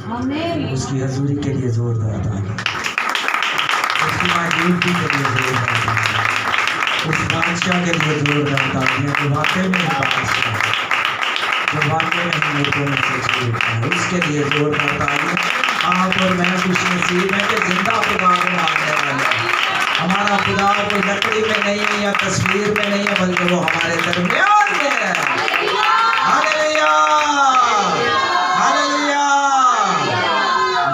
उसकी हजूरी के लिए जोरदार ताली, उसकी मौजूदगी के लिए जोरदार ताली, उस बादशाह के लिए जोरदार तालियां जो वाकई में बादशाह, जो वाकई में मुल्कों में से चलता है, उसके लिए जोरदार तालियां। आप और मैं खुश नसीब है कि जिंदा खुदा को मानने वाले हैं। हमारा खुदा कोई लकड़ी में नहीं है या तस्वीर में नहीं है, बल्कि वो हमारे दरमियान में है। Hallelujah, hallelujah.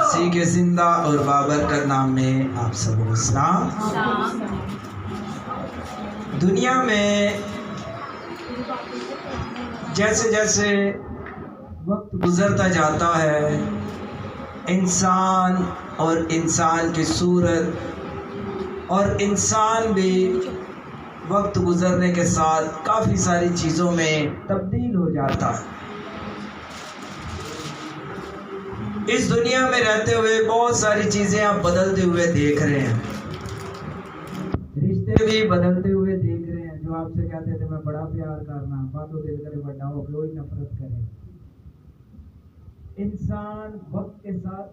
इसी के जिंदा और बाबरकत नाम में आप सबको सलाम। दुनिया में जैसे जैसे वक्त गुजरता जाता है, इंसान और इंसान की सूरत और इंसान भी वक्त गुजरने के साथ काफ़ी सारी चीज़ों में तब्दील हो जाता है। इस दुनिया में रहते हुए बहुत सारी चीज़ें आप बदलते हुए देख रहे हैं, रिश्ते भी बदलते हुए देख रहे हैं। जो आपसे कहते थे मैं बड़ा प्यार करना, बातों दिल करे बड़ा हो गए, वही नफरत करे। इंसान वक्त के साथ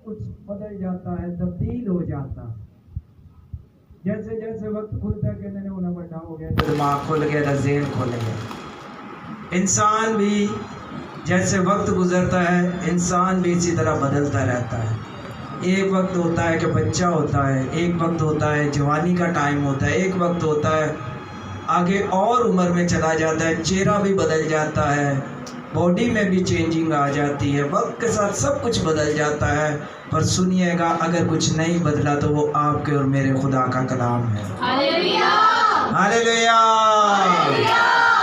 कुछ बदल जाता है, तब्दील हो जाता है। जैसे जैसे वक्त खुलता कहते उन्हें बड़ा हो गया, दिमाग खुल गया, ज़हन खुल गया। इंसान भी जैसे वक्त गुजरता है, इंसान भी इसी तरह बदलता रहता है। एक वक्त होता है कि बच्चा होता है, एक वक्त होता है जवानी का टाइम होता है, एक वक्त होता है आगे और उम्र में चला जाता है, चेहरा भी बदल जाता है, बॉडी में भी चेंजिंग आ जाती है। वक्त के साथ सब कुछ बदल जाता है। पर सुनिएगा, अगर कुछ नहीं बदला तो वो आपके और मेरे खुदा का कलाम है। Hallelujah, hallelujah.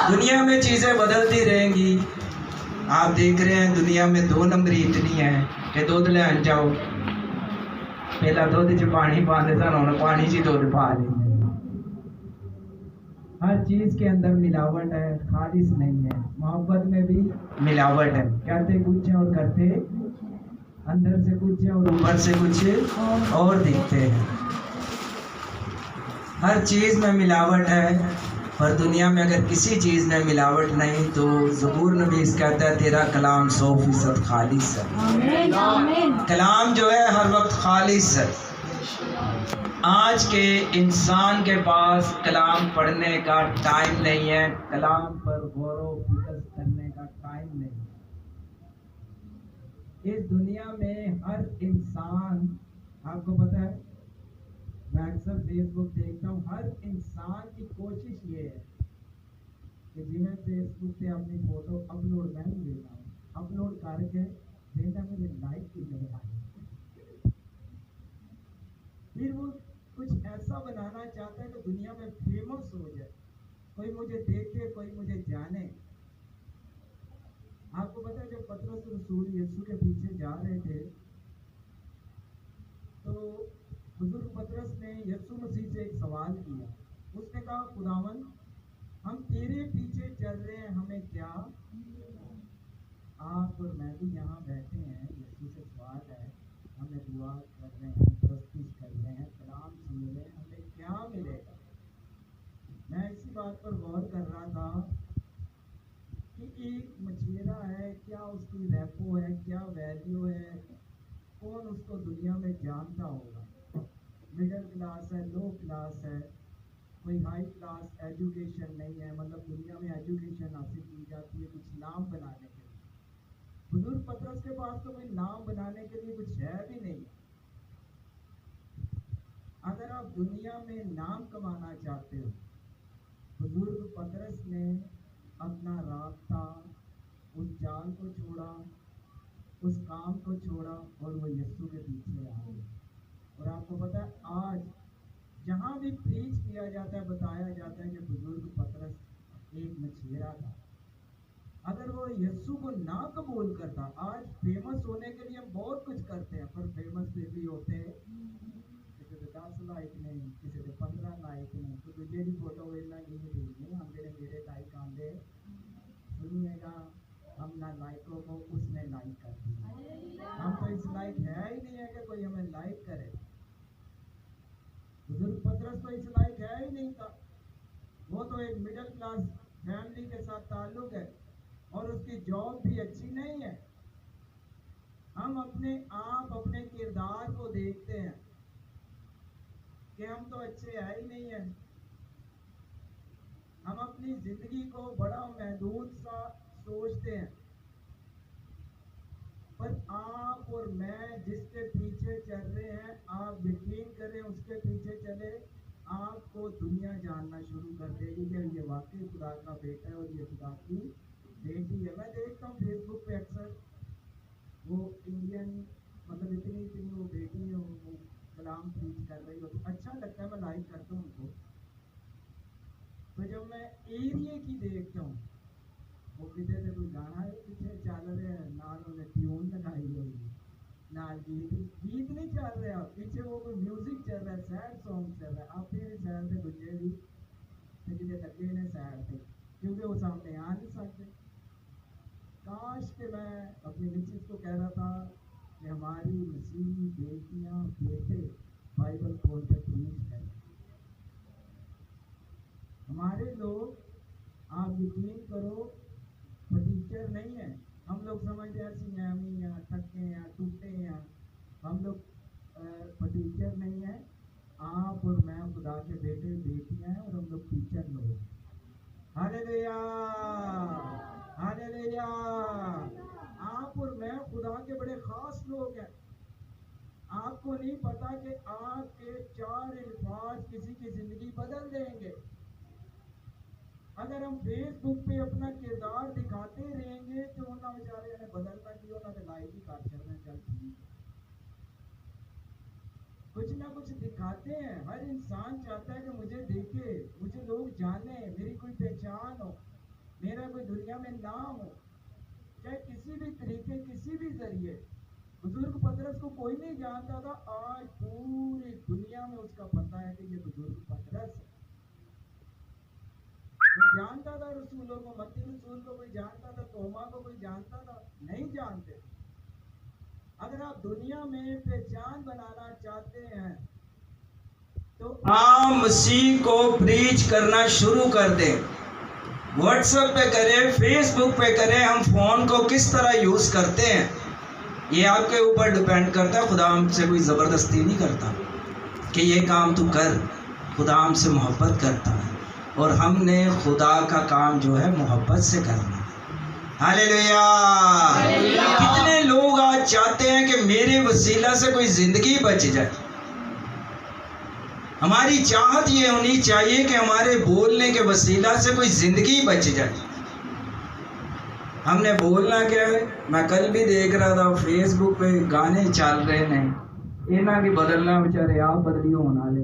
दुनिया में चीज़ें बदलती रहेंगी। आप देख रहे हैं दुनिया में 2 नंबरी इतनी है कि दूध लेन जाओ, पहला दूध च पानी पाते सन, हुण पानी च दूध पा लेंगे। हर चीज़ के अंदर मिलावट है, खालिश नहीं है। मोहब्बत में भी मिलावट है, कहते कुछ है और करते अंदर से कुछ है और ऊपर से कुछ और दिखते हैं। हर चीज़ में मिलावट है। पर दुनिया में अगर किसी चीज़ में मिलावट नहीं तो ज़बूर नबी कहता है तेरा कलाम 100% खालिस है। कलाम जो है हर वक्त खालिस है। आज के इंसान के पास कलाम पढ़ने का टाइम नहीं है, कलाम पर गौर व फिक्र करने का टाइम नहीं है। इस दुनिया में हर इंसान, आपको पता है, मैं अक्सर फेसबुक देखता हूँ, हर इंसान की कोशिश ये है कि जिन्हें फेसबुक पे अपनी फोटो अपलोड मैं भी देता हूँ, अपलोड करके देखा मुझे लाइक की नहीं आई। फिर वो कुछ ऐसा बनाना चाहता है कि दुनिया में फेमस हो जाए, कोई मुझे देखे, कोई मुझे जाने। आपको पता है जब पतरस रसूल यीशु के पीछे जा रहे थे तो बुजुर्ग पतरस ने यीशु मसीह से एक सवाल किया। उसने कहा खुदावन हम तेरे पीछे चल रहे हैं, हमें क्या? आप और मैं भी यहाँ बैठे हैं, यीशु से सवाल है, हमें दुआ कर रहे हैं, प्रस्तुत कर रहे हैं, कलाम सुन रहे हैं, हमें क्या मिलेगा? मैं इसी बात पर गौर कर रहा था कि एक मछेरा है, क्या उसकी रेपो है, क्या वैल्यू है, कौन उसको दुनिया में जानता होगा? मिडिल क्लास है, लो क्लास है, कोई हाई क्लास एजुकेशन नहीं है। मतलब दुनिया में एजुकेशन हासिल की जाती है कुछ नाम बनाने के लिए। बुजुर्ग पतरस के पास तो कोई नाम बनाने के लिए कुछ है भी नहीं। अगर आप दुनिया में नाम कमाना चाहते हो, बुजुर्ग पतरस ने अपना रास्ता, उस जाल को छोड़ा, उस काम को छोड़ा और वो यीशु के पीछे आ गए। और आपको पता है आज जहाँ भी प्रीच किया जाता है, बताया जाता है कि बुजुर्ग पतरस एक मछेरा था। अगर वो यीशु को ना कबूल करता, आज फेमस होने के लिए हम बहुत कुछ करते हैं, पर फेमस फिर भी होते हैं किसी के 10 लाइक नहीं, किसी के 15 लाइक नहीं, तो दूसरे की फोटो वेलना ये देखिए हम मेरे लाइक आंदे सुनिएगा, हम ना लाइकों को उसने लाइक कर दिया। हम तो इस लाइक है ही नहीं है कि कोई हमें लाइक करे। बुजुर्ग पतरस तो इस लाइक है ही नहीं था। वो तो एक मिडिल क्लास फैमिली के साथ ताल्लुक है और उसकी जॉब भी अच्छी नहीं है। हम अपने आप अपने किरदार को देखते हैं कि हम तो अच्छे है ही नहीं है। हम अपनी जिंदगी को बड़ा महदूद सा सोचते हैं। पर आप और मैं जिसके पीछे चल रहे हैं, आप यकीन करें उसके पीछे चले, आपको दुनिया जानना शुरू कर देगी कि ये वाकई खुदा का बेटा है और ये खुदा की बेटी है। मैं देखता हूँ फेसबुक पे अक्सर वो इंडियन, मतलब इतनी इतनी वो बेटी है, वो कलाम प्रीच कर रही हो, तो अच्छा लगता है, मैं लाइक करता हूँ उनको। तो जब मैं एरिया की देखता हूँ, वो पीछे से कोई गाना है पीछे चल रहे हैं, नाल उन्हें ट्यून लगाई होगी, नाल गीत नहीं चल रहे, आप पीछे वो कोई म्यूजिक चल रहा है, सैड सॉन्ग चल रहा है, आप भी सैड थे दूजे भी किसी लगे ने सैड थे, क्योंकि वो सामने आ नहीं सकते। काश के मैं अपनी मिसेज को कह रहा था कि हमारी मसीह बेटियां बेटे बाइबल खोल कर प्रीच करें। हमारे लोग, आप यकीन करो, वो टीचर नहीं है। हम लोग समझते हैं सियामी या थके या टूटे या, हम लोग टीचर नहीं है। आप और मैं खुदा के बेटे बेटियां हैं और हम लोग टीचर लोग। Hallelujah, hallelujah. आप और मैं खुदा के बड़े खास लोग हैं। आपको नहीं पता कि आपके 4 अल्फाज किसी की जिंदगी बदल देंगे। अगर हम फेसबुक पे अपना किरदार दिखाते रहेंगे तो उन्होंने बेचारे ने बदलना की, उन्होंने लाइक ही कर छड़ना, चल ठीक। कुछ ना कुछ दिखाते हैं। हर इंसान चाहता है कि मुझे देखे, मुझे लोग जाने, मेरी कोई पहचान हो, मेरा कोई दुनिया में नाम हो, चाहे किसी भी तरीके किसी भी जरिए। बुजुर्ग पतरस को कोई नहीं जानता था, आज पूरी दुनिया में उसका पता है कि ये बुजुर्ग पतरस है। कोई जानता था रसूलों को, मत्ती रसूल को कोई जानता था, तोमा को कोई जानता था? नहीं जानते। अगर आप दुनिया में पहचान बनाना चाहते हैं तो आप मसीह को प्रीच करना शुरू कर दें। व्हाट्सएप पे करें, फेसबुक पे करें, हम फोन को किस तरह यूज करते हैं ये आपके ऊपर डिपेंड करता है। खुदा हमसे कोई जबरदस्ती नहीं करता कि ये काम तू कर। खुदा हमसे मोहब्बत करता है और हमने खुदा का काम जो है मोहब्बत से करना है। हालेलुया। कितने लोग आज चाहते हैं कि मेरे वसीला से कोई जिंदगी बच जाए। हमारी चाहत ये होनी चाहिए कि हमारे बोलने के वसीला से कोई जिंदगी बच जाए। हमने बोलना क्या है? मैं कल भी देख रहा था फेसबुक पे गाने चल रहे हैं, इन्हें की बदलना बेचारे आप बदली होना ले,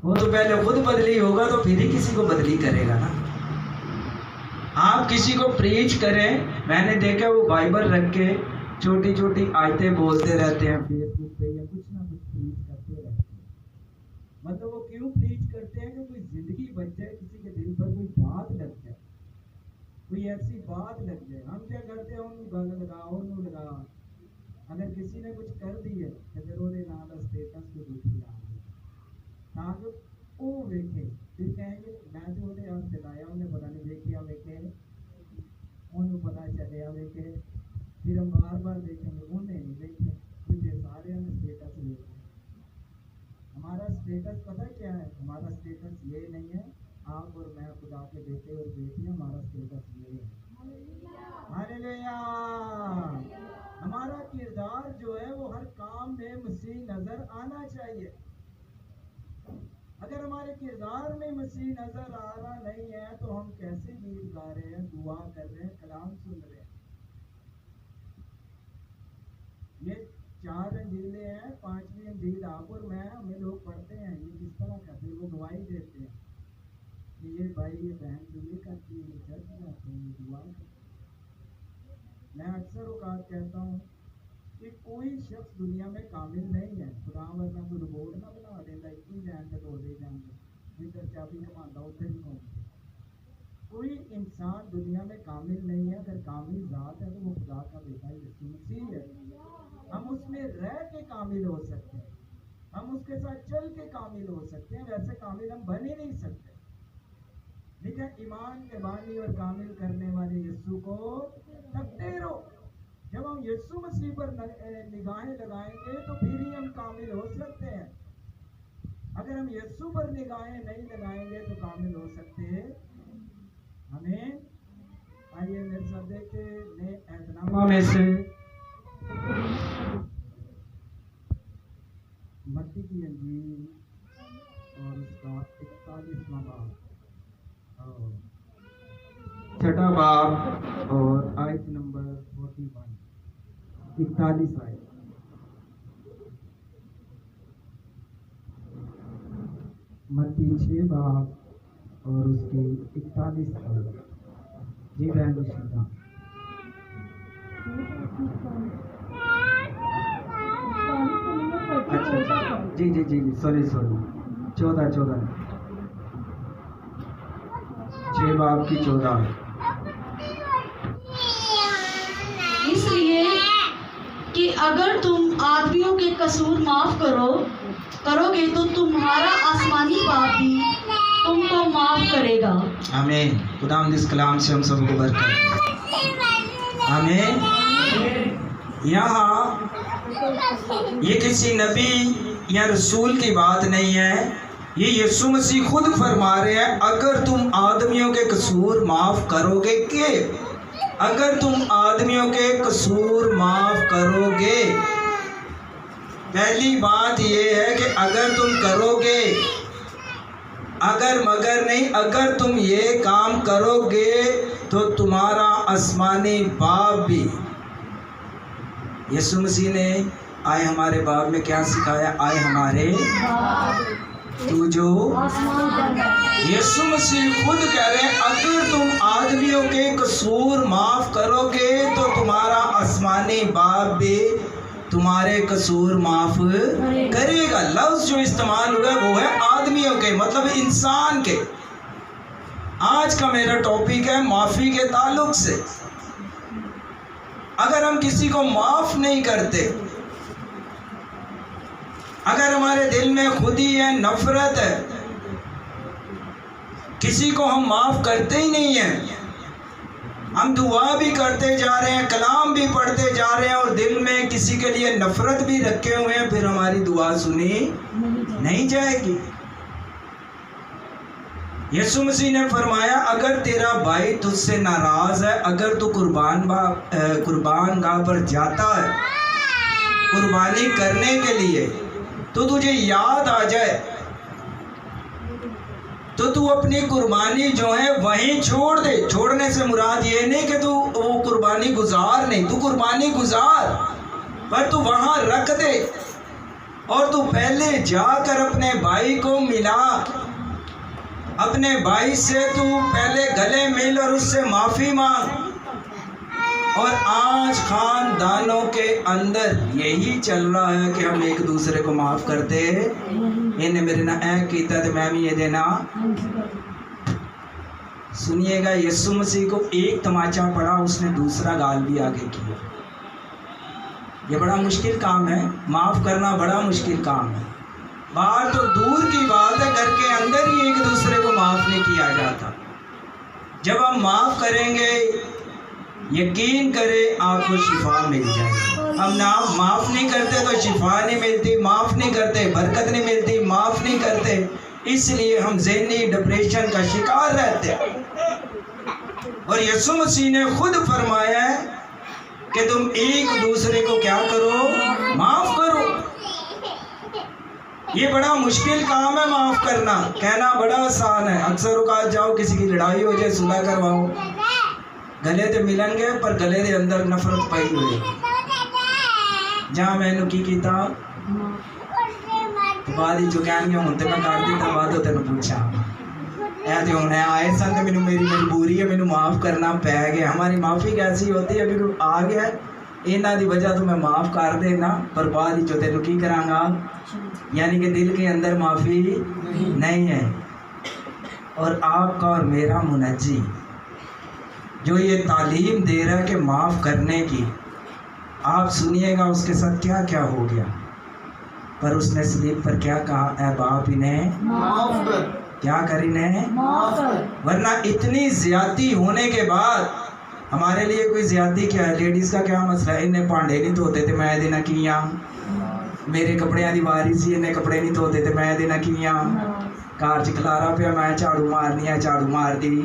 वो तो पहले खुद बदली होगा तो फिर ही किसी को बदली करेगा ना। आप किसी को प्रीच करें, मैंने देखा वो बाइबल रख के छोटी छोटी आयतें बोलते रहते हैं फेसबुक पे या कुछ ना कुछ प्रीच करते रहते हैं। मतलब वो क्यों प्रीच करते हैं कि कोई जिंदगी बच जाए, किसी के दिल पर कोई बात लग जाए, कोई ऐसी बात लग जाए। हम क्या करते हैं, उन्हें गल लगा, उन्हें लगा। अगर किसी ने कुछ कर दी है तो फिर वो नाल स्टेटस को दुखी आ ताकि वो वेखे, फिर कहेंगे मैं तो उन्हें हम चलाया, उन्हें पता नहीं देखिया वेखे, उन्हें पता चलिया वेखे, फिर हम बार बार देखेंगे उन्हें नहीं देखे, फिर सारे हमें स्टेटस देखे। हमारा स्टेटस पता क्या है? हमारा स्टेटस ये नहीं है, आप और मैं खुदा के बेटे और बेटी, हमारा स्टेटस ये है। हालेलुया। हमारा किरदार जो है वो हर काम में मसीह नजर आना चाहिए। अगर हमारे किरदार में मसीह नजर आ रहा नहीं है तो हम कैसे गीत गा रहे हैं, दुआ कर रहे हैं, कलाम सुन रहे हैं? ये 4 अंजीलें हैं, 5वीं अंजील आप और मैं, हमें लोग पढ़ते हैं, ये किस तरह का, फिर वो गवाही देते हैं कि ये भाई ये बहन तो ये करती है, ये चर्च जाते हैं, ये दुआ करते हैं। मैं अक्सर औकात कहता हूँ कि कोई शख्स दुनिया में कामिल नहीं है। खुदा वरना कोई रोबोट ना बना देता, इतनी जान से दौड़े जाएंगे जिधर चाबी कमाता उधर ही होंगे। कोई इंसान दुनिया में कामिल नहीं है। अगर कामिल जात है तो वो खुदा का बेटा यीशु मसीह है। हम उसमें रह के कामिल हो सकते हैं, हम उसके साथ चल के कामिल हो सकते हैं, वैसे कामिल हम बन ही नहीं सकते। लेकिन ईमान के बानी और कामिल करने वाले यीशु को तकते रहो। जब हम यीशु मसीह पर निगाहें लगाएंगे तो फिर ही हम कामिल हो सकते हैं। अगर हम यीशु पर निगाहें नहीं लगाएंगे तो कामिल हो सकते हैं हमें। आइए मेरे साथ देखते नए ऐतनामा में से मत्ती की अंजील और उसका 41वां बाब और 6वां बाब और आयत नंबर 41 41 आयत। मत्ती 6 बाब और उसके 41 आयत। जी बहन मुशीदा। अच्छा जी जी जी सॉरी 14 6 बाब की 14। इसलिए कि अगर तुम आदमियों के कसूर माफ करोगे तो तुम्हारा आसमानी बाप भी तुमको माफ करेगा। आमीन। खुदावंद इस कलाम से हम सबको बरकत। आमीन। यहाँ ये किसी नबी या रसूल की बात नहीं है, ये यीशु मसीह खुद फरमा रहे हैं अगर तुम आदमियों के कसूर माफ करोगे के अगर तुम आदमियों के कसूर माफ करोगे। पहली बात ये है कि अगर तुम करोगे, अगर मगर नहीं, अगर तुम ये काम करोगे तो तुम्हारा आसमानी बाप भी। यीशु मसीह ने आए हमारे बाप में क्या सिखाया? आए हमारे तू जो यीशु मसीह खुद कह रहे हैं अगर तुम आदमियों के कसूर माफ करोगे तो तुम्हारा आसमानी बाप भी तुम्हारे कसूर माफ करेगा। लफ्ज जो इस्तेमाल हुआ वो है आदमियों के, मतलब इंसान के। आज का मेरा टॉपिक है माफी के ताल्लुक से। अगर हम किसी को माफ नहीं करते, अगर हमारे दिल में खुदी है, नफरत है, किसी को हम माफ करते ही नहीं हैं, हम दुआ भी करते जा रहे हैं, कलाम भी पढ़ते जा रहे हैं और दिल में किसी के लिए नफरत भी रखे हुए हैं, फिर हमारी दुआ सुनी नहीं जाएगी। यीशु मसीह ने फरमाया अगर तेरा भाई तुझसे नाराज है, अगर तू कुर्बान गाह पर जाता है कुर्बानी करने के लिए, तो तुझे याद आ जाए तो तू अपनी कुर्बानी जो है वहीं छोड़ दे। छोड़ने से मुराद ये नहीं कि तू वो कुर्बानी गुजार नहीं, तू कुर्बानी गुजार, पर तू वहां रख दे और तू पहले जाकर अपने भाई को मिला, अपने भाई से तू पहले गले मिल और उससे माफी मांग। और आज खानदानों के अंदर यही चल रहा है कि हम एक दूसरे को माफ करते, इन्हें मेरे ना ऐ कीता तो मैं भी ये देना। सुनिएगा, यीशु मसीह को एक तमाचा पड़ा, उसने दूसरा गाल भी आगे किया। ये बड़ा मुश्किल काम है, माफ करना बड़ा मुश्किल काम है। बाहर तो दूर की बात है, घर के अंदर ही एक दूसरे को माफ नहीं किया जाता। जब हम माफ करेंगे, यकीन करें आपको शिफा मिल जाएगी। हम ना माफ नहीं करते तो शिफा नहीं मिलती, माफ नहीं करते बरकत नहीं मिलती, माफ नहीं करते इसलिए हम ज़हनी डिप्रेशन का शिकार रहते हैं। और यीशु मसीह ने खुद फरमाया है कि तुम एक दूसरे को क्या करो? माफ करो। ये बड़ा मुश्किल काम है माफ करना, कहना बड़ा आसान है। अक्सर औकात जाओ किसी की लड़ाई हो जाए, सुलह करवाओ, गले तो मिलेंगे पर गले के अंदर नफरत पाई हुई। जहाँ मैंने की किया बाद ही जो कहन हूँ तो मैं कर दिता, बाद तेन पूछा ऐ तो हूँ आए सन तो मैंने मेरी मजबूरी है, मैंने माफ़ करना पै गया। हमारी माफ़ी कैसी होती है? अभी आ गया इन्हों की वजह तो मैं माफ़ कर देना, पर बाद ही जो तेन की कराँगा, यानी कि दिल के अंदर माफ़ी नहीं है। और आपका और मेरा मुनज्जी जो ये तालीम दे रहा है कि माफ़ करने की, आप सुनिएगा उसके साथ क्या क्या हो गया। पर उसने स्लीप पर क्या कहा? ऐ बाप इन्हें माफ कर। क्या कर इन्हें माफ कर। वरना इतनी ज्यादती होने के बाद हमारे लिए कोई ज्यादती क्या है? लेडीज का क्या मसला है? इन्हें भांडे नहीं धोते थे मैं देना किया, मेरे कपड़ियां दी वारी सी, इन्हें कपड़े नहीं धोते थे मैं देना किया, घर च खलारा पिया मैं झाड़ू मारनी है झाड़ू मार दी,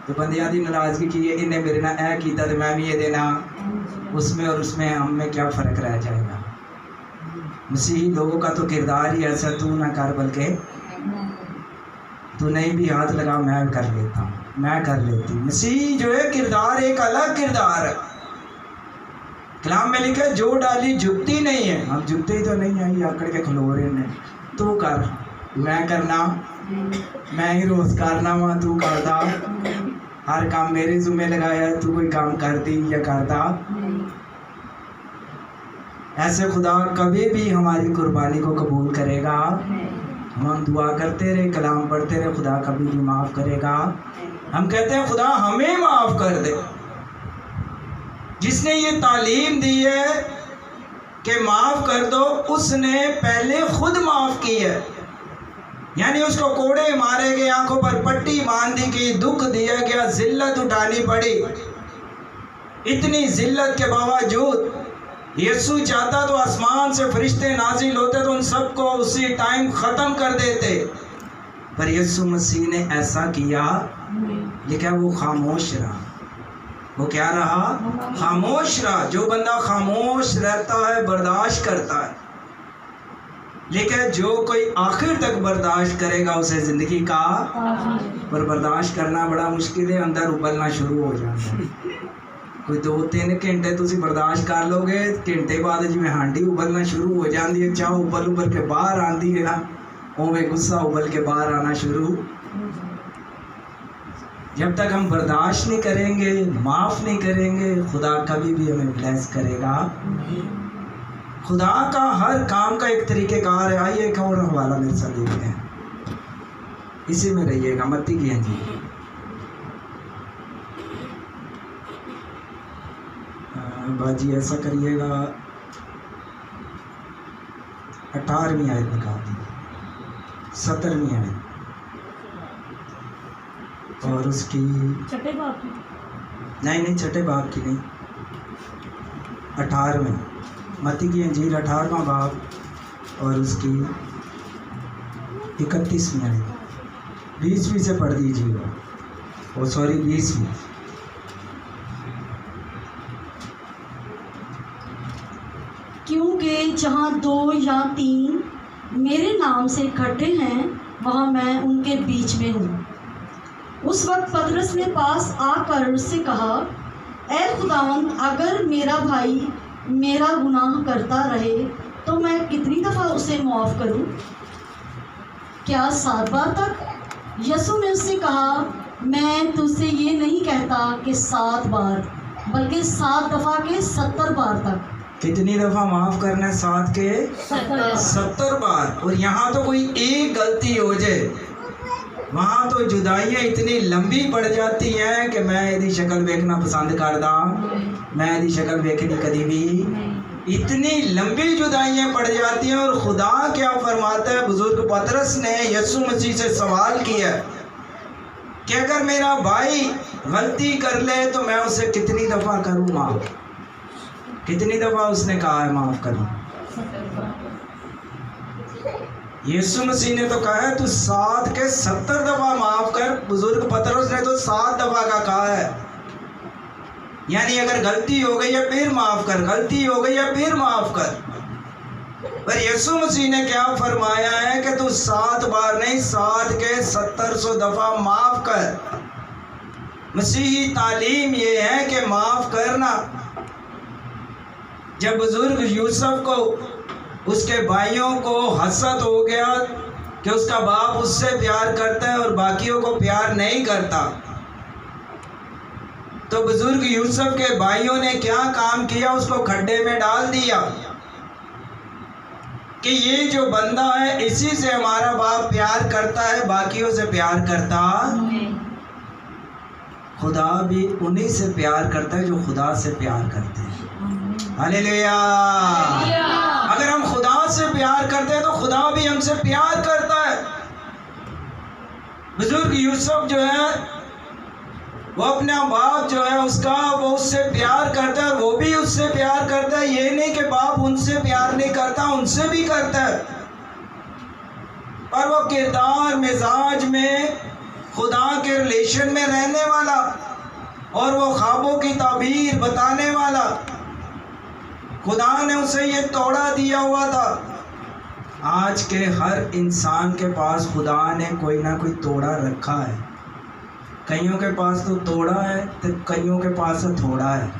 तो बंदियां दी नाराजगी की है, इन्हें मेरे नाल ऐ कीता तो मैं भी ये देना, उसमें और उसमें हम में क्या फ़र्क रह जाएगा? मसीही लोगों का तो किरदार ही ऐसा, तू ना कर बल्कि तू नहीं भी हाथ लगा मैं कर लेता हूँ, मैं कर लेती। मसीह जो है किरदार एक अलग किरदार है। कलाम में लिखा है जो डाली झुकती नहीं है, हम झुकते ही तो नहीं है, ये आकड़ के खलो रहे हैं, तू कर मैं करना, मैं ही रोज करना वहाँ तू करता, हर काम मेरे जुम्मे लगाया, तू कोई काम करती या करता। ऐसे खुदा कभी भी हमारी कुर्बानी को कबूल करेगा। हम दुआ करते रहे, कलाम पढ़ते रहे, खुदा कभी भी माफ़ करेगा। हम कहते हैं खुदा हमें माफ़ कर दे। जिसने ये तालीम दी है कि माफ़ कर दो, उसने पहले खुद माफ़ की है। यानी उसको कोड़े मारे गए, आंखों पर पट्टी बांध दी गई, दुख दिया गया, जिल्लत उठानी पड़ी। इतनी जिल्लत के बावजूद यीशु चाहता तो आसमान से फरिश्ते नाजिल होते तो उन सबको उसी टाइम ख़त्म कर देते, पर यीशु मसीह ने ऐसा किया। लेकिन वो खामोश रहा। वो क्या रहा? खामोश रहा। जो बंदा खामोश रहता है बर्दाश्त करता है, लेकिन जो कोई आखिर तक बर्दाश्त करेगा उसे जिंदगी का, पर बर्दाश्त करना बड़ा मुश्किल है, अंदर उबलना शुरू हो जाता है। कोई 2-3 घंटे तुम बर्दाश्त कर लोगे, घंटे बाद जिमें हांडी उबलना शुरू हो जाती है, चाह उबल उबल के बाहर आती है ना, उमें गुस्सा उबल के बाहर आना शुरू। जब तक हम बर्दाश्त नहीं करेंगे, माफ़ नहीं करेंगे, खुदा कभी भी हमें ब्लेस करेगा। खुदा का हर काम का एक तरीक़ेकार है। आइए एक और हवाला मेरे साथ देखते हैं, इसी में रहिएगा। मत्ती की इंजील बाजी ऐसा करिएगा, 18वीं आयत निकाल दी, 17वीं आयत और उसकी छठे बाब की नहीं छठे बाब की नहीं, 18वें मत्ती की इंजील 18वां बाब और उसकी 31वीं आयत। 20वीं से पढ़ दीजिएगा, ओ सॉरी 20वीं। क्योंकि जहाँ 2 या 3 मेरे नाम से इकट्ठे हैं वहाँ मैं उनके बीच में हूँ। उस वक्त पतरस ने पास आकर उससे कहा, ऐ खुदावंद, अगर मेरा भाई मेरा गुनाह करता रहे तो मैं कितनी दफ़ा उसे माफ़ करूँ? क्या 7 बार तक? यीशु ने उससे कहा, मैं तुझसे ये नहीं कहता कि 7 बार, बल्कि 7 दफ़ा के 70 बार तक। कितनी दफ़ा माफ़ करना है? 7 के 70 बार। और यहाँ तो कोई एक गलती हो जाए, वहाँ तो जुदाइयाँ इतनी लंबी पड़ जाती हैं कि मैं यदि शक्ल देखना पसंद करता, मैं यदि शक्ल देखनी कभी भी, इतनी लंबी जुदाइयाँ पड़ जाती हैं। और खुदा क्या फरमाता है? बुजुर्ग पतरस ने यीशु मसीह से सवाल किया कि अगर मेरा भाई गलती कर ले तो मैं उसे कितनी दफ़ा करूँ माफ़? कितनी दफ़ा उसने कहा है माफ़ करूँ? यीशु मसीह ने तो कहा है तू 7 के 70 दफ़ा माफ़ कर। बुजुर्ग पतरस ने तो 7 दफ़ा का कहा है। यानी अगर गलती हो गई है फिर माफ़ कर, गलती हो गई है फिर माफ़ कर। पर यीशु मसीह ने क्या फरमाया है कि तू 7 बार नहीं, 7 के 70 दफ़ा माफ़ कर। मसीही तालीम ये है कि माफ़ करना। जब बुजुर्ग यूसुफ को उसके भाइयों को हसद हो गया कि उसका बाप उससे प्यार करता है और बाकियों को प्यार नहीं करता, तो बुजुर्ग यूसुफ के भाइयों ने क्या काम किया? उसको खड्डे में डाल दिया कि ये जो बंदा है इसी से हमारा बाप प्यार करता है, बाकियों से प्यार करता। खुदा भी उन्हीं से प्यार करता है जो खुदा से प्यार करते हैं। हालेलुया। अगर हम खुदा से प्यार करते हैं तो खुदा भी हमसे प्यार करता है। बुजुर्ग यूसुफ जो है वो अपना बाप जो है उसका, वो उससे प्यार करता है, वो भी उससे प्यार करता है। ये नहीं कि बाप उनसे प्यार नहीं करता, उनसे भी करता है, पर वो किरदार मिजाज में खुदा के रिलेशन में रहने वाला और वो ख्वाबों की ताबीर बताने वाला, खुदा ने उसे ये तोड़ा दिया हुआ था। आज के हर इंसान के पास खुदा ने कोई ना कोई तोड़ा रखा है। कईयों के पास तो तोड़ा है तो कईयों के पास थोड़ा है।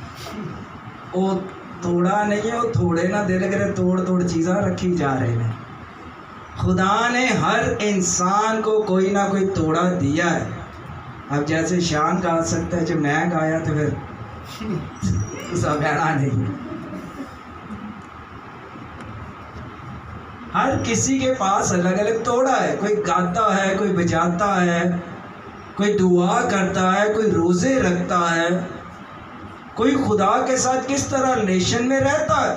वो तोड़ा नहीं है, वो थोड़े ना दिल करे तोड़ तोड़ चीज़ा रखी जा रही हैं। खुदा ने हर इंसान को कोई ना कोई तोड़ा दिया है। अब जैसे शान गा सकता है, जो मैं गाया तो फिर उसका कहना नहीं। हर किसी के पास अलग अलग तोड़ा है। कोई गाता है, कोई बजाता है, कोई दुआ करता है, कोई रोज़े रखता है, कोई खुदा के साथ किस तरह रिलेशन में रहता है।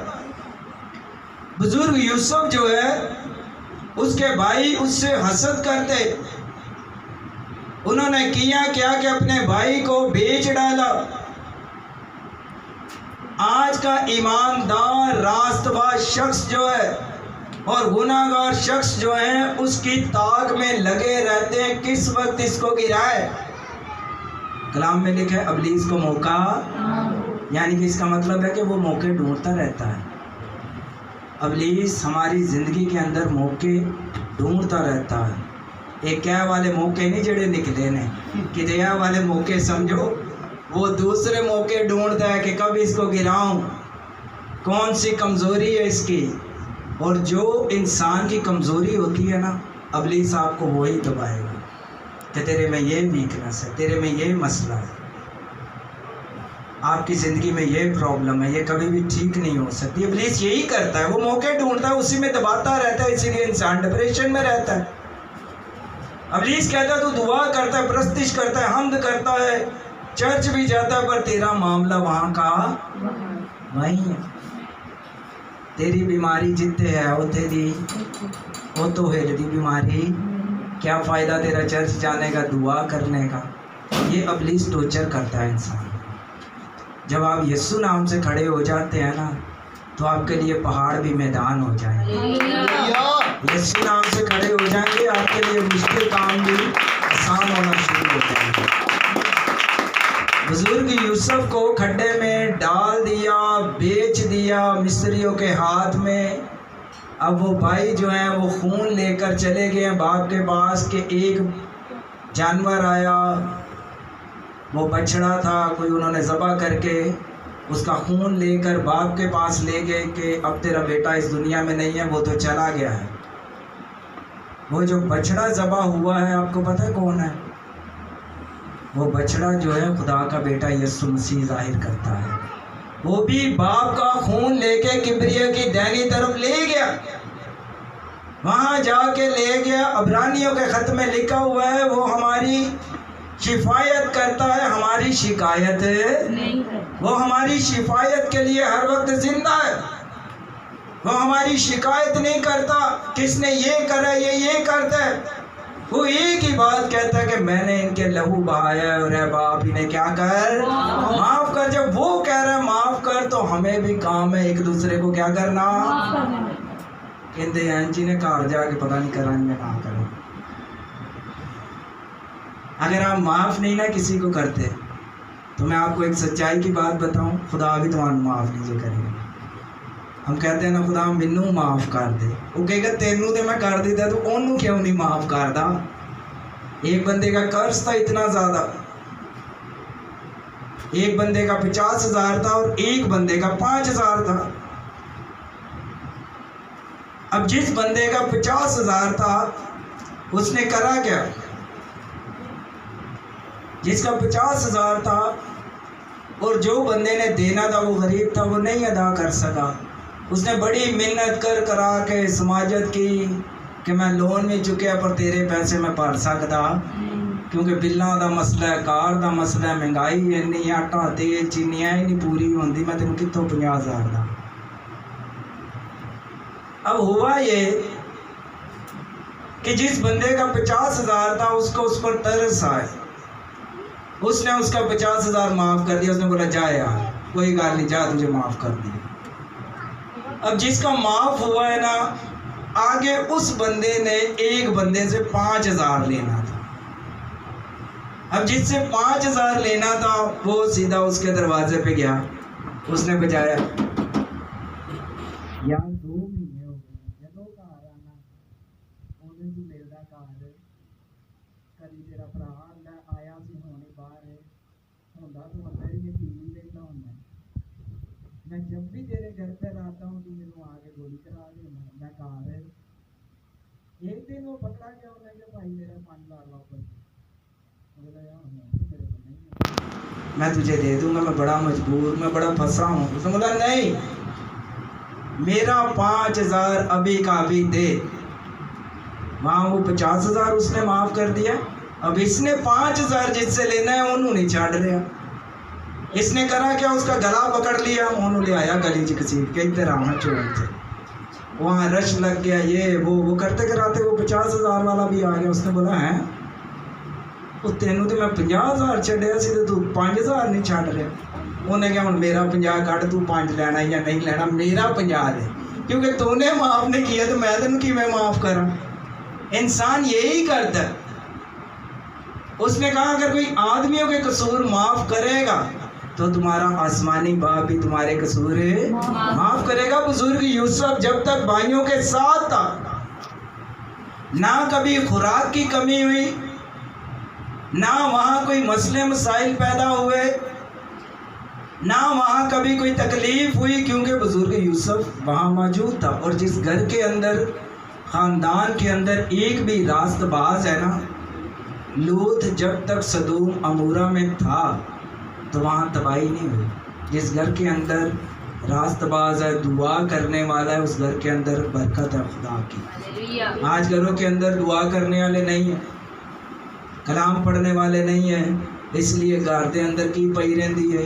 बुजुर्ग यूसुफ जो है, उसके भाई उससे हसद करते, उन्होंने किया क्या कि अपने भाई को बेच डाला। आज का ईमानदार रास्तबाज शख्स जो है और गुनाहगार शख्स जो है उसकी ताक में लगे रहते हैं किस वक्त इसको गिराए। कलाम में लिखा है अबलीस को मौका, यानी कि इसका मतलब है कि वो मौके ढूंढता रहता है। अबलीस हमारी ज़िंदगी के अंदर मौके ढूंढता रहता है। एक क्या वाले मौके नहीं जड़े निकले ने, कि दया वाले मौके समझो, वो दूसरे मौके ढूंढता है कि कब इसको गिराऊं, कौन सी कमज़ोरी है इसकी। और जो इंसान की कमज़ोरी होती है ना, अबलीस आपको वही दबाएगा कि तेरे में ये वीकनेस है, तेरे में ये मसला है, आपकी ज़िंदगी में ये प्रॉब्लम है, ये कभी भी ठीक नहीं हो सकती। अबलीस यही करता है, वो मौके ढूंढता है, उसी में दबाता रहता है, इसीलिए इंसान डिप्रेशन में रहता है। अबलीस कहता है तू दुआ करता है, प्रस्तिश करता है, हमद करता है, चर्च भी जाता है, पर तेरा मामला वहाँ का वहीं है। तेरी बीमारी जितने है वो तेरी, वो तो है दी बीमारी, क्या फ़ायदा तेरा चर्च जाने का, दुआ करने का। ये अबलीस टॉर्चर करता है इंसान। जब आप यीशु नाम से खड़े हो जाते हैं ना, तो आपके लिए पहाड़ भी मैदान हो जाएंगे। यीशु नाम से खड़े हो जाएंगे, आपके लिए मुश्किल काम भी आसान होना शुरू हो जाएंगे। बुजुर्ग यूसुफ को खड्डे में डाल दिया, बेच दिया मिस्रियों के हाथ में। अब वो भाई जो हैं वो खून लेकर चले गए बाप के पास कि एक जानवर आया, वो बछड़ा था, कोई उन्होंने ज़बह करके उसका खून लेकर बाप के पास ले गए कि अब तेरा बेटा इस दुनिया में नहीं है, वो तो चला गया है। वो जो बछड़ा ज़बह हुआ है, आपको पता है कौन है? वो बछड़ा जो है खुदा का बेटा यीशु मसीह जाहिर करता है। वो भी बाप का खून लेके किब्रिया की दाहिनी तरफ ले गया, वहाँ जाके ले गया। अब्रानियों के खत में लिखा हुआ है वो हमारी शिफायत करता है, हमारी शिकायत नहीं है। वो हमारी शिफायत के लिए हर वक्त जिंदा है, वो हमारी शिकायत नहीं करता किसने ये करा, ये करता है। वो एक ही बात कहता है कि मैंने इनके लहू बहाया और है बाप इन्हें क्या कर, माफ़ कर। जब वो कह रहा है माफ़ कर, तो हमें भी काम है एक दूसरे को क्या करना। कहते हैं जी ने घर जाके पता नहीं करा ना करो। अगर आप माफ़ नहीं ना किसी को करते, तो मैं आपको एक सच्चाई की बात बताऊं, खुदा भी तुम्हारा माफ़ नहीं करेगा। हम कहते हैं ना खुदा मैनू माफ़ कर दे, वो कहेगा तेनू तो मैं कर दिता, तो ओनू क्यों नहीं माफ़ करदा। एक बंदे का कर्ज था इतना ज़्यादा, एक बंदे का 50,000 था और एक बंदे का 5,000 था। अब जिस बंदे का 50,000 था उसने करा क्या? जिसका 50,000 था और जो बंदे ने देना था वो गरीब था, वो नहीं अदा कर सका। उसने बड़ी मेहनत करा के समाजत की कि मैं लोन भी चुकिया पर तेरे पैसे मैं भर सकता, क्योंकि बिलों का मसला है, कार का मसला है, महंगाई इन्नी, आटा तेल चीनियाँ ही नहीं पूरी होंगी, मैं तेन कितों 50,000 का। अब हुआ ये कि जिस बंदे का 50,000 था उसको उस पर तरस आए उसने उसका 50,000 माफ कर दिया। उसने बोला जा यार कोई गल नहीं, जा तुझे माफ कर दिया। अब जिसका माफ हुआ है ना, आगे उस बंदे ने एक बंदे से 5,000 लेना था। अब जिससे 5,000 लेना था वो सीधा उसके दरवाजे पे गया, उसने बजाया, यार 2 महीने हो गए जदों घर आना ਉਹਨੇ ਤੂੰ ਮਿਲਦਾ ਘਰ, ਕਦੀ ਤੇਰਾ ਭਰਾ ਲੈ ਆਇਆ ਸੀ ਹੁਣੇ ਬਾਹਰ ਹੁੰਦਾ ਤੂੰ ਅੰਦਰ ही टीवी देखता ਹੁੰਦਾ। मैं जब भी तेरे घर पे आता हूँ तू मेरे आगे गोली करा देना। मैं घर एक दिन वो पकड़ा गया, उसने कहा भाई मेरा 5,000 वापस। मैं तुझे दे दूंगा, मैं बड़ा मजबूर, मैं बड़ा फंसा हूँ। उसने बोला नहीं, मेरा 5,000 अभी का अभी दे। वहाँ वो 50,000 उसने माफ कर दिया। अब इसने 5,000 जिससे लेना है उन्होंने नहीं छाड़ लिया। इसने करा क्या, उसका गला पकड़ लिया, उन्होंने ले आया गली च घसीट के, इधर आना चोर थे। वहाँ रश लग गया, ये वो करते कराते वो 50,000 वाला भी आ गया। उसने बोला है वो तेनू तो मैं 50,000 छड़िया सी, तू 5,000 नहीं छड़ रहा। उन्हें क्या हम मेरा 50 कट, तू 5 लेना या नहीं लेना, मेरा 50 है, क्योंकि तूने माफ नहीं किया तो मैं तेन कि मैं माफ करा। इंसान यही करता है। उसने कहा अगर कोई आदमियों के कसूर माफ करेगा तो तुम्हारा आसमानी बाप भी तुम्हारे कसूर माफ करेगा। बुजुर्ग यूसुफ जब तक भाइयों के साथ था, ना कभी खुराक की कमी हुई, ना वहाँ कोई मसले मसाइल पैदा हुए, ना वहाँ कभी कोई तकलीफ हुई, क्योंकि बुजुर्ग यूसुफ वहाँ मौजूद था। और जिस घर के अंदर, ख़ानदान के अंदर एक भी रास्तबाज है ना, लूत जब तक सदूम अमूरा में था तो वहाँ तबाही नहीं हुई। जिस घर के अंदर रास्तबाज है, दुआ करने वाला है, उस घर के अंदर बरकत है खुदा की। आज घरों के अंदर दुआ करने वाले नहीं है, कलाम पढ़ने वाले नहीं है, इसलिए घर के अंदर की पई रही है।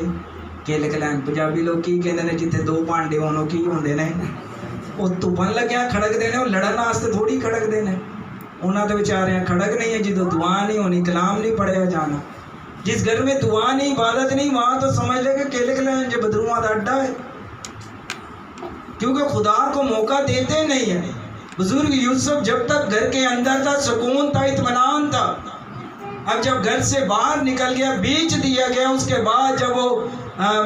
केले कलैन पंजाबी लोग की कहते हैं, जिथे 2 भांडे होने की होंगे ने, वो धुपन लग्या खड़कते हैं, लड़न वास्ते थोड़ी खड़कते हैं। उन्होंने तो बेचारे खड़क नहीं है जो दुआ नहीं होनी, कलाम नहीं पढ़िया जाना। जिस घर में दुआ नहीं, इबादत नहीं, वहाँ तो समझ ले कि केले कलैन जो बदरुआ का अड्डा है, क्योंकि खुदा को मौका देते नहीं है। बुजुर्ग यूसुफ जब तक घर के अंदर था, सुकून था, इत्मीनान था। अब जब घर से बाहर निकल गया, बेच दिया गया, उसके बाद जब वो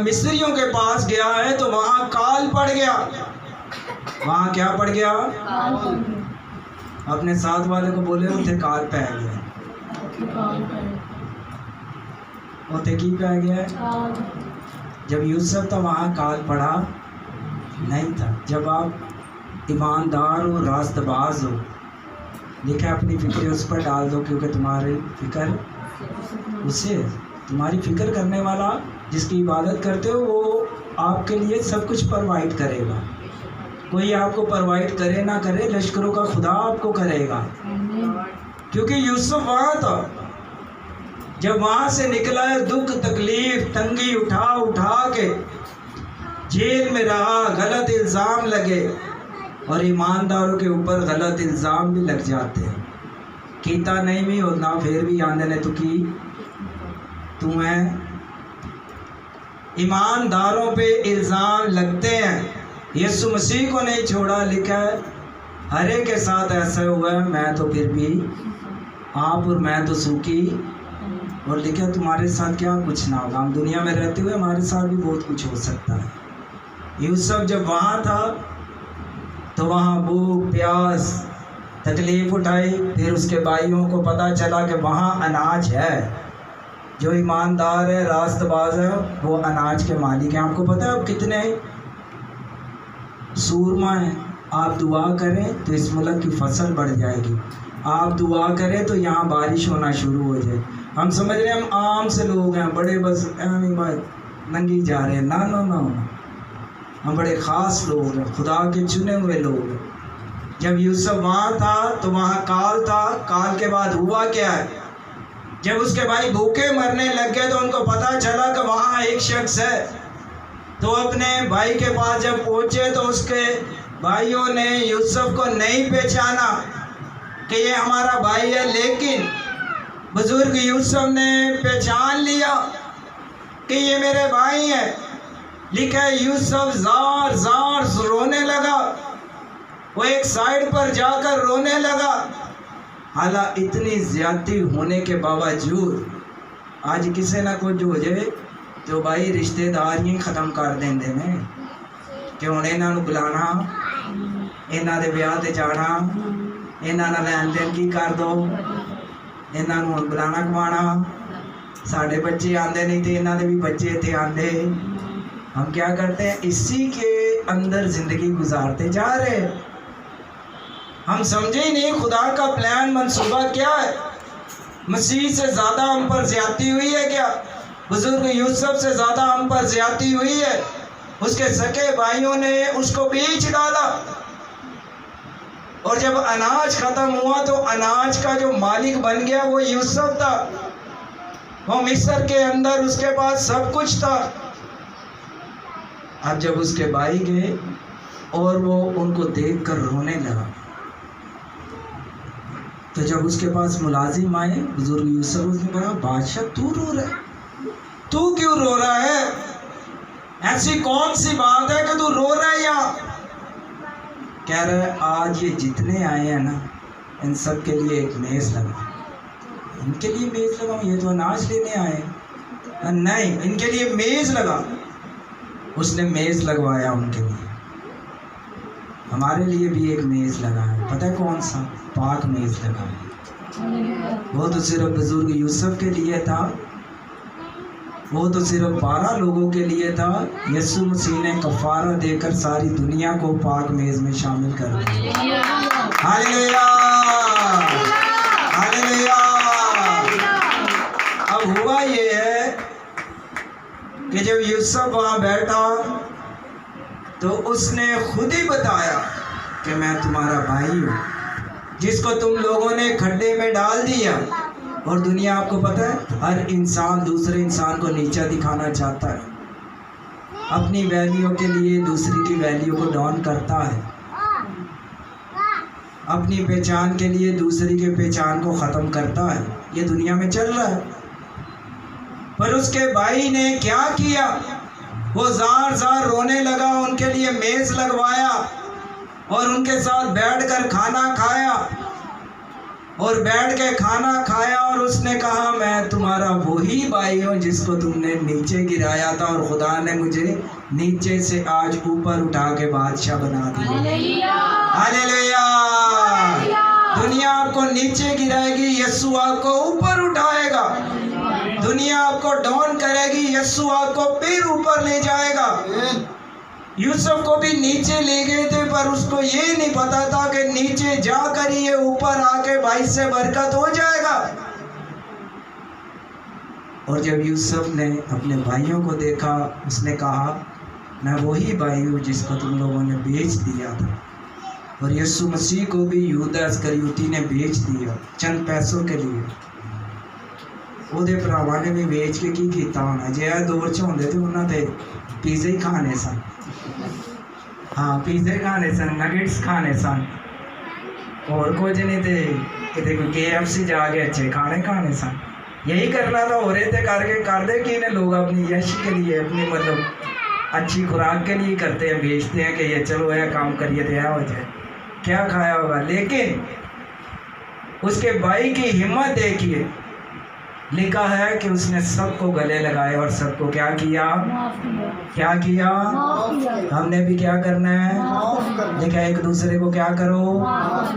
मिस्रियों के पास गया है तो वहाँ काल पड़ गया। वहाँ क्या पड़ गया? अपने साथ वाले को बोले उठे काल पै गया। उठे की पै गया? जब यूसुफ था वहाँ काल पड़ा नहीं था। जब आप ईमानदार हो, रास्तबाज हो, लिखा अपनी फिक्र उस पर डाल दो, क्योंकि तुम्हारी फिक्र उसे, तुम्हारी फिक्र करने वाला जिसकी इबादत करते हो वो आपके लिए सब कुछ प्रोवाइड करेगा। कोई आपको प्रोवाइड करे ना करे, लश्करों का खुदा आपको करेगा। क्योंकि यूसुफ वहाँ था, जब वहाँ से निकला है, दुख तकलीफ तंगी उठा उठा के जेल में रहा, गलत इल्ज़ाम लगे, और ईमानदारों के ऊपर गलत इल्ज़ाम भी लग जाते हैं। कीता नहीं भी और ना फिर भी आंदे ने तो की तुम्हें ईमानदारों पे इल्ज़ाम लगते हैं। यीशु मसीह को नहीं छोड़ा, लिखा है हर एक के साथ ऐसा हुआ है, मैं तो फिर भी आप और मैं तो सूखी, और लिखा तुम्हारे साथ क्या कुछ ना होगा। हम दुनिया में रहते हुए हमारे साथ भी बहुत कुछ हो सकता है। यूसुफ जब वहाँ था तो वहाँ भूख प्यास तकलीफ़ उठाई, फिर उसके भाइयों को पता चला कि वहाँ अनाज है। जो ईमानदार है, रास्तबाज है, वो अनाज के मालिक हैं। आपको पता है अब कितने सूरमा हैं। आप दुआ करें तो इस मुल्क की फसल बढ़ जाएगी। आप दुआ करें तो यहाँ बारिश होना शुरू हो जाए। हम समझ रहे हैं हम आम से लोग हैं, बड़े बस नंगी जा रहे हैं, ना ना ना, हम बड़े ख़ास लोग हैं, खुदा के चुने हुए लोग हैं। जब यूसुफ वहाँ था तो वहाँ काल था। काल के बाद हुआ क्या है, जब उसके भाई भूखे मरने लग गए तो उनको पता चला कि वहाँ एक शख्स है। तो अपने भाई के पास जब पहुँचे तो उसके भाइयों ने यूसुफ को नहीं पहचाना कि ये हमारा भाई है, लेकिन बुजुर्ग यूसुफ ने पहचान लिया कि ये मेरे भाई हैं। लिखा है यूसुफ जार जार रोने लगा, वो एक साइड पर जाकर रोने लगा। हालांकि इतनी ज्यादती होने के बावजूद आज किसी ना कुछ हो जाए तो भाई रिश्तेदार ही खत्म कर देंगे ने कि हुण इन्हां नूं बुलाना, इन्हां दे ब्याह ते जाना, इन्हां नाल लैन देन की कर दो, इन्हां नूं हुण बुलाना कमाना, साढ़े बच्चे आंदे नहीं तो इन्हां दे भी बच्चे इत्थे आंदे। हम क्या करते हैं, इसी के अंदर जिंदगी गुजारते जा रहे हैं। हम समझे ही नहीं खुदा का प्लान मंसूबा क्या है। मसीह से ज़्यादा हम पर ज्यादती हुई है क्या? बुजुर्ग यूसुफ से ज़्यादा हम पर ज्यादती हुई है। उसके सके भाइयों ने उसको बेच डाला और जब अनाज खत्म हुआ तो अनाज का जो मालिक बन गया वो यूसुफ था। वो मिस्र के अंदर उसके पास सब कुछ था। अब जब उसके भाई गए और वो उनको देखकर रोने लगा, तो जब उसके पास मुलाजिम आए बुजुर्ग यूसुफ, उसने कहा बादशाह तू रो रहा है, तू क्यों रो रहा है? ऐसी कौन सी बात है कि तू रो रहा है? यहाँ कह रहा है आज ये जितने आए हैं ना इन सब के लिए एक मेज लगा। इनके लिए मेज लगाऊं? ये तो अनाज लेने आए। नहीं, इनके लिए मेज लगा। उसने मेज लगवाया उनके लिए। हमारे लिए भी एक मेज लगा है, पता है कौन सा? पाक मेज लगा है। वो तो सिर्फ बुजुर्ग यूसुफ के लिए था, वो तो सिर्फ 12 लोगों के लिए था। यीशु मसीह ने कफारा देकर सारी दुनिया को पाक मेज में शामिल कर दिया। Hallelujah, hallelujah. अब हुआ ये है कि जब यूसुफ वहाँ बैठा तो उसने खुद ही बताया कि मैं तुम्हारा भाई हूँ, जिसको तुम लोगों ने खड्डे में डाल दिया। और दुनिया आपको पता है, हर इंसान दूसरे इंसान को नीचा दिखाना चाहता है, अपनी वैल्यू के लिए दूसरी की वैल्यू को डाउन करता है, अपनी पहचान के लिए दूसरी की पहचान को ख़त्म करता है। ये दुनिया में चल रहा है। पर उसके भाई ने क्या किया? वो जार जार रोने लगा, उनके लिए मेज लगवाया और उनके साथ बैठकर खाना खाया और बैठ के खाना खाया। और उसने कहा मैं तुम्हारा वही भाई हूँ जिसको तुमने नीचे गिराया था और खुदा ने मुझे नीचे से आज ऊपर उठा के बादशाह बना दिया। हालेलुया। दुनिया आपको नीचे गिराएगी, यीशु आपको ऊपर उठाएगा। दुनिया आपको डाउन करेगी, यीशु आपको फिर ऊपर ले जाएगा। यूसुफ को भी नीचे ले गए थे, पर उसको ये नहीं पता था कि नीचे जाकर ये ऊपर आके भाई से बरकत हो जाएगा। और जब यूसुफ ने अपने भाइयों को देखा, उसने कहा मैं वही भाई हूँ जिसको तुम लोगों ने बेच दिया था। और यीशु मसीह को भी यहूदा इस्करियोती ने बेच दिया चंद पैसों के लिए। ਉਹਦੇ ਭਰਾਵਾਂ ने भी बेच के की ਕੀਤਾ होना। जे दौर च होंदे ते उन्हां ते पिज़्ज़ा ही खाने सन। हाँ, पिज़्ज़ा खाने सन, नगेट्स खाने सन, और कुछ नहीं थे कितने कोई KFC जाके अच्छे खाने खाने सन। यही करना था। हो रहे थे करके कर दे कि लोग अपनी यश के लिए, अपनी मतलब अच्छी खुराक के लिए करते हैं, बेचते हैं कि ये चलो यह काम करिए तो यह हो जाए, क्या खाया होगा। लेकिन उसके भाई की हिम्मत देखिए, लिखा है कि उसने सबको गले लगाए और सबको क्या किया? क्या किया? हमने भी क्या करना है? लिखा है एक दूसरे को क्या करो।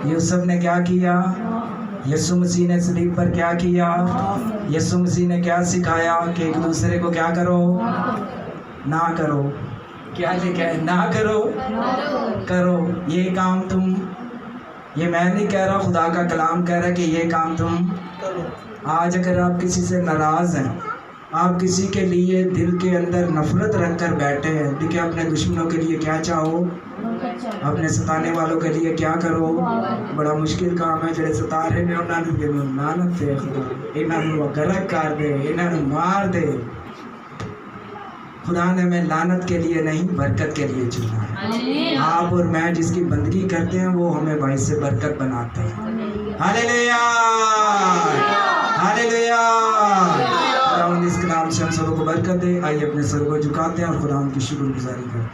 यूसुफ ने क्या किया? यीशु मसीह ने सलीब पर क्या किया? यीशु मसीह ने क्या सिखाया कि एक दूसरे को क्या करो? ना करो। क्या लिखा है? ना करो, करो। ये काम तुम, ये मैं नहीं कह रहा, खुदा का कलाम कह रहा है कि ये काम तुम करो। आज अगर आप किसी से नाराज़ हैं, आप किसी के लिए दिल के अंदर नफरत रख कर बैठे हैं, देखिए अपने दुश्मनों के लिए क्या चाहो, अपने सताने वालों के लिए क्या करो। बड़ा मुश्किल काम है। जो सता रहे हैं उन्होंने लानत दे, खुदा इन्होंने गलत कर दे, इन्होंने मार दे। खुदा ने हमें लानत के लिए नहीं, बरकत के लिए चुना है। आप और मैं जिसकी बंदगी करते हैं वो हमें भाई से बरकत बनाते हैं। Hallelujah, hallelujah. खुदावंद इसके नाम से हम सबको बरकत दे। आइए अपने सर को झुकाते हैं और खुदावंद की शुक्रगुजारी करते हैं।